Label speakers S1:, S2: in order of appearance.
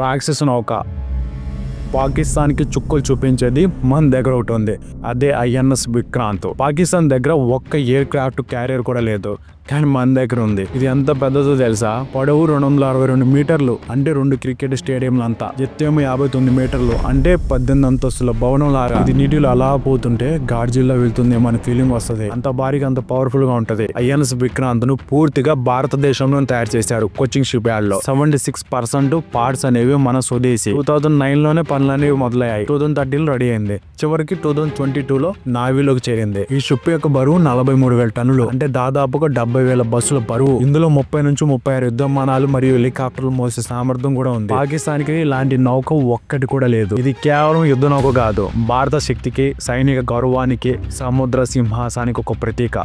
S1: రాక్షస నౌక. పాకిస్తాన్కి చుక్కలు చూపించేది మన దగ్గర ఒకటి ఉంది, అదే INS విక్రాంత్. పాకిస్తాన్ దగ్గర ఒక్క ఎయిర్ క్రాఫ్ట్ క్యారియర్ కూడా లేదు, కానీ మన దగ్గర ఉంది. ఇది ఎంత పెద్దదో తెలుసా? పొడవు 262 మీటర్లు, అంటే 2 క్రికెట్ స్టేడియంలు అంతా. ఎత్తేమో 59 మీటర్లు, అంటే 18 అంతస్తుల భవనం లాగా. ఇది నీటిలో అలా పోతుంటే గాడ్జిల్లా వెళ్తుందేమో అనే ఫీలింగ్ వస్తుంది. అంత భారీగా, అంత పవర్ఫుల్ గా ఉంటది. INS విక్రాంత్ ను పూర్తిగా భారతదేశంలో తయారు చేశారు, కోచింగ్ షిప్ యార్డ్ లో. 76% పార్ట్స్ అనేవి మన స్వదేశీ. 2009 లోనే పనులనేవి మొదలయ్యాయి. 2013 రెడీ అయింది. చివరికి 2022 లో నావీలోకి చేరింది. ఈ షిప్ యొక్క బరువు 43,000 టన్నులు, అంటే దాదాపుగా 70,000 బస్సుల బరువు. ఇందులో 30 నుంచి 36 యుద్ధ విమానాలు మరియు హెలికాప్టర్లు మోసే సామర్థ్యం కూడా ఉంది. పాకిస్తాన్ కి ఇలాంటి నౌక ఒక్కటి కూడా లేదు. ఇది కేవలం యుద్ధ నౌక కాదు, భారత శక్తికి, సైనిక గౌరవానికి, సముద్ర సింహాసానికి ఒక ప్రతీక.